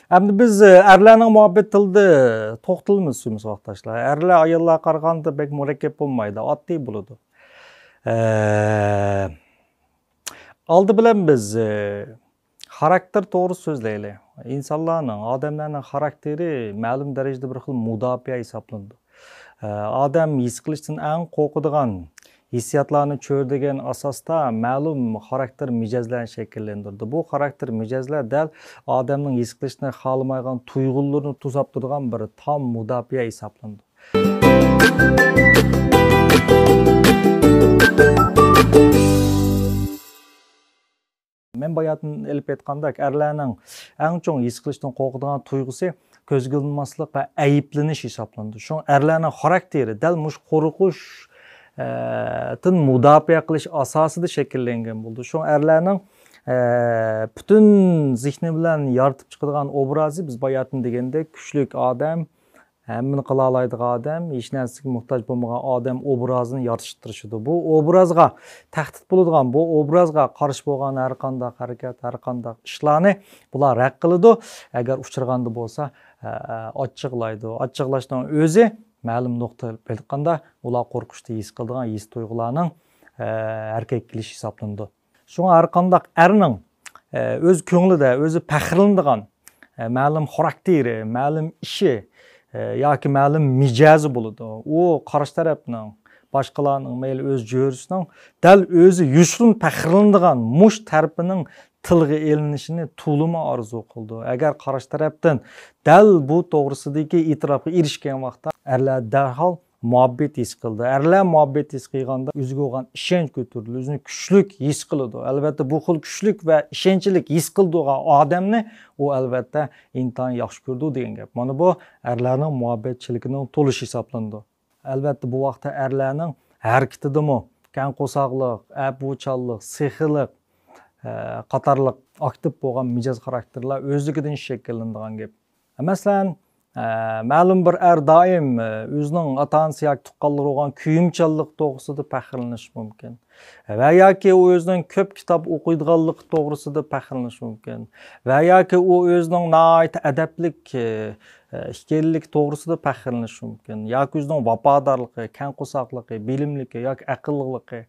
Endi biz erlerning muhabbet tilida to'xtalamiz suyimiz vaqtdoshlar. Erlar ayollarga qaraganda bek murakkab bo'lmaydi, oddiy bo'ladi. Aldı bilan biz xarakter to'g'ri so'zlaylik. İnsanlarning, odamlarning xarakteri ma'lum darajada bir xil mudofaa hisoblanadi. Odam his qilishdan eng qo'rqadigan hissiyotlarni cho'rdigan asosda ma'lum xarakter mijozlarni shakllantirdi. Bu xarakter mijozlar dal odamning his qilishni xohlamaydigan tuyg'ularni to'sab turgan bir tam mudofaa hisoblanadi. Men bayatın elip etqandak erlarning eng cho'ng his qilishdan qo'rqadigan tuyg'usi ko'zga ilinmaslik va ayblanish hisoblanadi. Shu erlarning xarakteri dal mush qo'rqish tin mudofaa qilish asosida shakllangan bo'ldi. Shu erlarning bütün zihni bilan yaratib chiqadigan obrazi biz bayatın deganda kuchlik odam, hammani qila oladigan odam, hech narsaga muhtoj bo'lmagan odam obrazini yaratishtirishdi. Bu obrazga tahdid bo'ladigan, bu obrazga qarshi bo'lgan har qanday harakat, har qanday ishlarni bular rad qiladi. Agar uchirganda bo'lsa, ochiqlaydi. Ochiqlashdan o'zi ma'lum nuqta belganda ular qo'rqishni his qiladigan his tuyg'ularning harakatka kelishi hisoblanadi. Shunga har qanday erning o'z ko'nglida o'zi faxrlanadigan ma'lum xarakteri, ma'lum ishi yoki ma'lum mijozi bo'ladi. U qarshi tarafning, boshqalarning mayli o'z jo'risining dal o'zi yushrin faxrlanadigan mush tarafining tilga elinishini to'limi orzu qildi. Agar qarshi tarafdan dal bu to'g'risidagi e'tirofga erishgan vaqtda erlar darhol muhabbet his qildi. Erlar muhabbet his qilganda o'ziga bo'lgan ishonch ko'tarildi, o'zini kuchlik his qiladi. Albatta bu xil kuchlik va ishonchlik his qiladigan odamni u albatta intan yaxshi ko'rdi degan gap. Mana bu erlarning muhabbetchiligining to'lish hisoblanadi. Albatta bu vaqtda erlarning harakatidami kan qo'soqlik, abvuchallik, sehrlik qatorliq aktiv bo'lgan mijoz xarakterlar o'zligidan shakllanadigan gap. Masalan, ma'lum bir doim o'zining ota-onasi yoki tuqqanlari bo'lgan kuyimchanlik to'g'risida faxrlanishi mumkin. Va yoki u o'zining ko'p kitob o'qiydiganligi to'g'risida faxrlanishi mumkin. Va yoki u o'zining nihoyat adablik hikoyalik to'g'risida faxrlanishi mumkin. Yoki o'zining vafodorligi, kan qo'soqligi, bilimligi yoki aqlliligi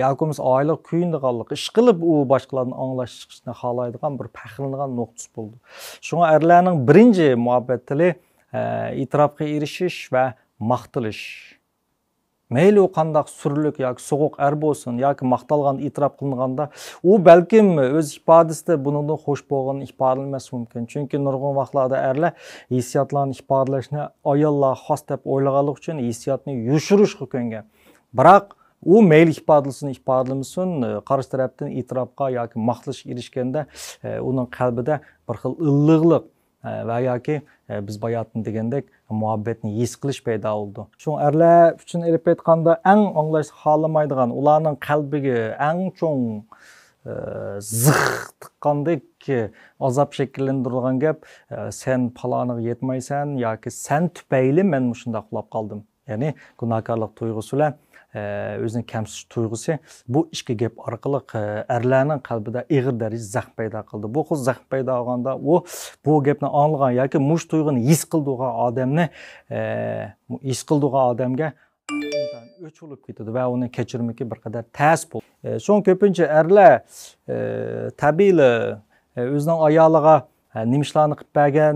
yoki oila kuyindiganligi ish qilib u boshqalarni anglashishni xohlaydigan bir faxrlanadigan nuqtasi bo'ldi. Shunga erlarning birinchi muhabbet tili e'tirofga erishish va maqtilish. Mayli u qandaq surlik yoki so'g'uq er bo'lsin yoki maqtalgan e'tirof qilinganda u balkim o'z ifodasida buningdan xush bo'lganini ifodalamas mumkin. Chunki nurg'un vaqtlarda erlar hissiyotlarni ifodalashni ayollar xos deb o'ylaganlik uchun hissiyotni yushirishga ko'ngan. Biroq u mayli ifodalamasin, qarshi tarafdan e'tirofga yoki maqtalish erishganda uning qalbida bir xil illiqlik va yoki biz bayatın degandek muhabbetni his qilish paydo bo'ldi. Shu erlar uchun elib aytganda eng anglash xohlamaydigan, ularning qalbiga eng cho'ng zih tiqqandek azob shakllantirgan gap sen paloniga yetmaysan yoki sen tufayli men shunday qilib qoldim. Ya'ni gunohkorlik tuyg'usi bilan o'zining kamsitish tuyg'usi bu ikki gap orqali erlarning qalbida ig'ir darajada zax paydo qildi. Bu xil zax paydo bo'lganda u bu gapni anglagan yoki mush tuyg'uni his qildigan odamga o'chilib ketadi va uni kechirmiki bir qadar tas bo'ldi. So'ng ko'pincha erlar tabiiyli o'zining ayoliga nimishlarni qilib bergan,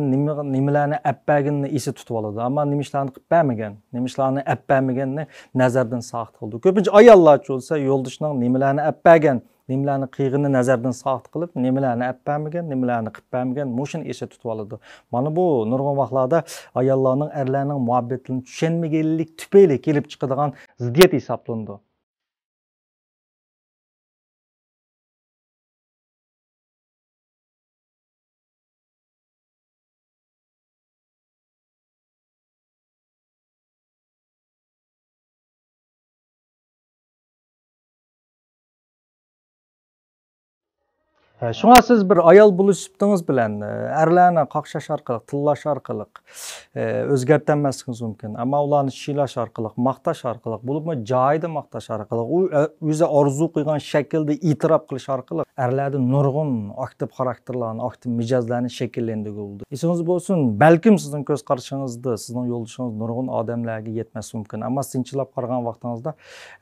nimalarni olib berganini esi tutib oladi. Ammo nimishlarni qilib bermagan, nimishlarni olib bermaganni nazardan soqit qildi. Ko'pincha ayollar bo'lsa yo'ldoshining nimalarni olib bergan, nimalarni qilganini nazardan soqit qilib, nimalarni olib bermagan, nimalarni qilib bermagan mushuni esi tutib oladi. Mana bu nurg'un vaqtlarda ayollarning erlarning muhabbatini tushunmaganlik tufayli kelib chiqadigan ziddiyat hisoblanadi. Şuna siz bir ayal buluşupdunuz bilen, erlerine kakşaş arkalık, tıllaş arkalık özgertenmezsiniz mümkün. Ama ulanı şilaş arkalık, maktaş arkalık, bulup mu cahide maktaş arkalık, o yüze arzu kıygan şekilde itiraf kılış arkalık, erlerde nurgun aktif karakterlerini, aktif micazlarını şekillendiği oldu. İsiniz bolsun, belkim sizin göz karşınızda, sizin yoldaşınız nurgun adamlarga yetmesi mümkün. Ama sinçilap kargan vaxtınızda,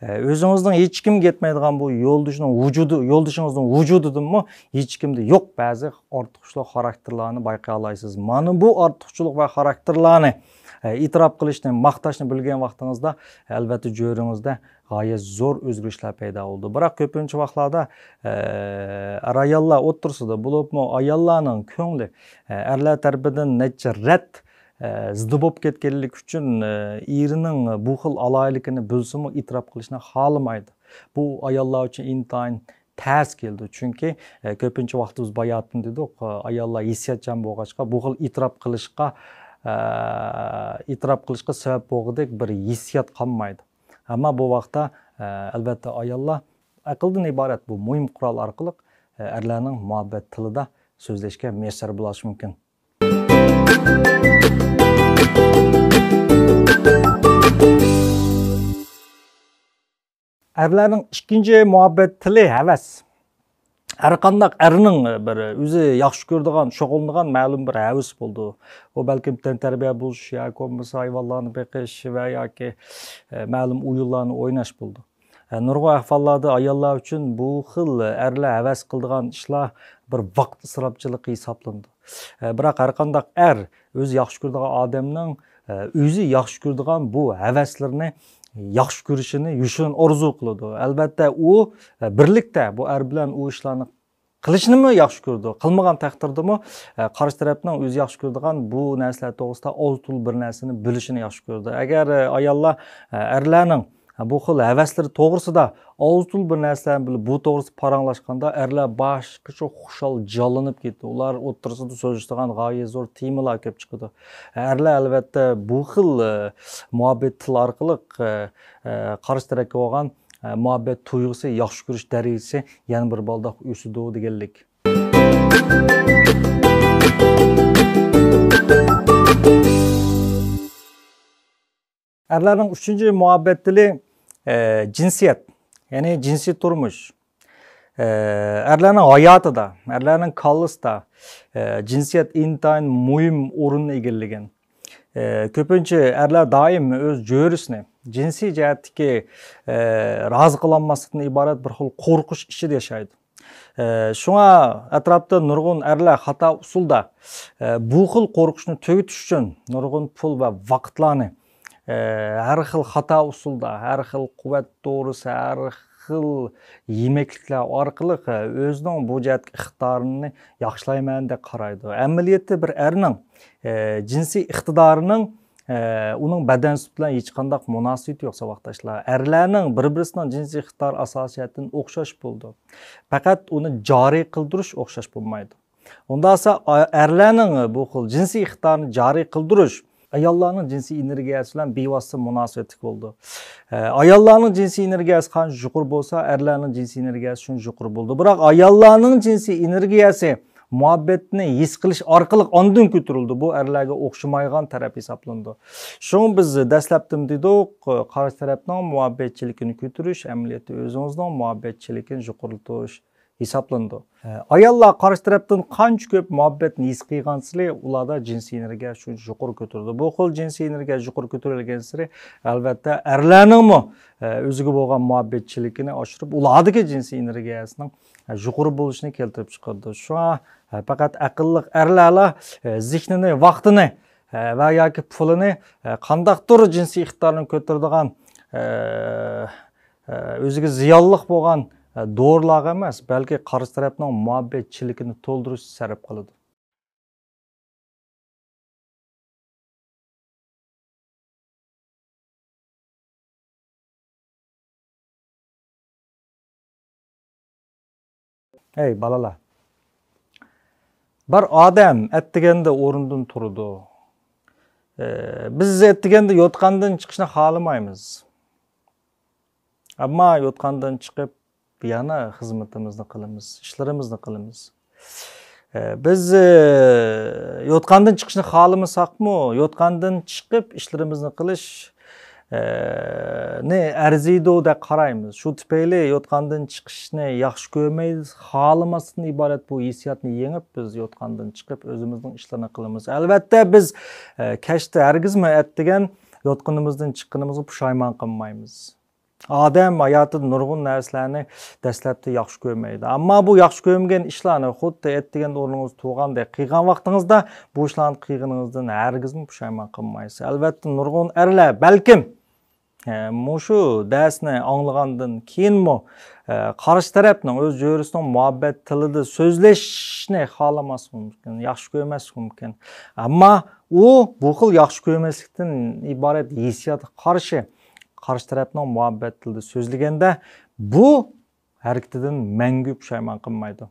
özünüzden hiç kim yetmeydiğen bu yoldaşınızın vücududur mu? Hiç kimde yok bazı ortuqçuluk xarakterlerini bayqalaysınız. Mana bu ortuqçuluk ve xarakterlerini itiraf qilishni, maqtashni bilgan vaqtingizda albatta jo'ringizda g'oyat zo'r o'zgarishlar paydo bo'ldi. Biroq ko'pincha vaqtlarda ayollar o'tirsida bo'libmi ayollarning ko'ngli erlar tarafidan necha rat zidi bo'lib ketganlik uchun erining bu xil alaylikini bilsimi itiraf qilishni xohlamaydi. Bu ayollar uchun intayin ters geldi. Çünkü köpünçe vaxtımız bayatın dedik. Ayollar hissiyatchan bo'lg'achqa bu xil itiraf qilishga sebep bo'lg'idek bir hissiyat qolmaydi. Ama bu vaqtda albatta ayollar aqldan iborat bu muhim qurol orqali erlarning muhabbat tilida so'zlashga muyassar bo'lishi mumkin. Erlerning ikkinchi muhabbet tili havas. Her qandaq erning bir o'zi yaxshi ko'radigan, shug'ullanadigan ma'lum bir havas bo'ldi. O balkim tantarbiya bo'lish yoki bo'lmasa hayvonlarni beqish va yoki ma'lum o'yinlarni o'ynash bo'ldi. Nurg'un ahvollarda ayollar uchun bu xil erlar havas qiladigan ishlar bir vaqt isrofchiligi hisoblandi. Biroq har qandaq er o'zi yaxshi ko'radigan odamning o'zi yaxshi ko'radigan bu havaslarni yaxshi ko'rishini yushin orzu qiladi. Albatta u birlikda bu er bilan u ishlarni qilishni mi yaxshi ko'rdi? Qilmagan taqdirdami qarshi tarafning o'zi yaxshi ko'radigan bu narsalar to'g'risida o'ztul bir narsani bilishini yaxshi ko'rdi. Agar ayollar erlarning bu xil havaslari to'g'risida o'ztul bir narsalarni bilib bu to'g'risida paranglashganda erlar boshqacha xushal jallanib ketdi. Ular o'tirsida so'zlashadigan g'oyat zo'r temalar kelib chiqdi. Erlar albatta bu xil muhabbet til orqali qarshi tarafga bo'lgan muhabbet tuyg'usi, yaxshi ko'rish darajasi yana bir baldoq o'sidi deganlik. Erlarning uchinchi muhabbet tili cinsiyet. Yani cinsi turmuş. Erlarning hayotida, erlarning kallisida cinsiyet intayin muhim o'rin egallagan. Ko'pincha erlar doim o'z jo'risini jinsiy jihatdagi rozi qilinmaslikdan iborat bir xil qo'rqish ichida yashaydi. Shunga atrofda nurg'un erlar xato usulda bu xil qo'rqishni tugutish uchun nurg'un pul va vaqtlarni her xil xato usulda, her xil quvvat doğrusu, her xil yemeklikler orqali o'zining bu jihatga ixtiyorini yaxshilayman deb qaraydi. Amaliyotda bir erning jinsiy iqtidorining uning badansi bilan hech qanday munosabati yo'q savoqdoshlar. Erlarning bir-birisining jinsiy iqtidor asosiyatidan o'xshash bo'ldi. Faqat uni joriy qildirish o'xshash bo'lmaydi. Undasa erlarning bu xil jinsiy iqtidorini joriy qildirish ayollarning jinsiy energiyasi bilan bevosita munosabatli bo'ldi. Ayollarning jinsiy energiyasi qancha yuqori bo'lsa, erlarning jinsiy energiyasi shuncha yuqori bo'ldi. Biroq ayollarning jinsiy energiyasi muhabbatni his qilish orqali ondan ko'tarildi. Bu erlarga o'xshamaydigan taraf hisoblandi. Shuni biz dastlabdan dedik, qarshi tarafning muhabbatchiligini ko'tarish, amaliyotda o'zingizning muhabbatchiligini yuqoritish hisoblandi. Ayollar qarshi tarafdan qancha ko'p muhabbatni his qilgansizlar, ularda jinsiy energiya shuncha yuqori ko'tarildi. Bu xil jinsiy energiya yuqori ko'tarilgan sari albatta erlarning o'ziga bo'lgan muhabbatchiligini oshirib, ulardagi jinsiy energiyasining yuqori bo'lishini keltirib chiqardi. Shunga faqat aqlli erlarlar zihnini, vaqtini va yoki pulini qandaqdir jinsiy iqtidorni ko'taradigan o'ziga ziyonliq bo'lgan doğrular emas, belki qarshi tarafning muhabbatchiligini to'ldirish sarf qiladi. Ey balalar. Bir odam attiganda o'rindan turdi. Biz attiganda yotqandan chiqishni xohlamaymiz. Ammo yotqandan chiqib yana xizmatimizni qilamiz, ishlarimizni qilamiz. Biz yotqandan chiqishni xohlamasaqmi, yotqandan chiqib ishlarimizni qilish ne arziydi deb qaraymiz. Shu tufayli yotqandan chiqishni yaxshi ko'rmaymiz, xohlamasdan iborat bu hissiyotni yengib biz yotqandan chiqib o'zimizning ishlarni qilamiz. Albatta biz kashda hargizmi atdigan yotqinimizdan chiqqanimizga pushaymon qilmaymiz. Odam hayotida nurg'un narsalarni dastlabda yaxshi ko'rmaydi. Ammo bu yaxshi ko'rmagan ishlarni xuddi aytgan o'rningiz tug'andek qilgan vaqtingizda bu ishlarni qilganingizdan hargizmi pushaymon qilmaysiz. Albatta nurg'un erlar balkim mushu darsni anglagandan keyinmi qarshi tarafning o'z jo'risining muhabbat tilida so'zlashni xohlamas mumkin, yaxshi ko'rmas mumkin. Ammo u bu xil yaxshi ko'rmaslikdan iborat hissiyotga qarshi tarafning muhabbat tilida so'zlaganda bu harakatidan mangu pushaymon qilmaydi.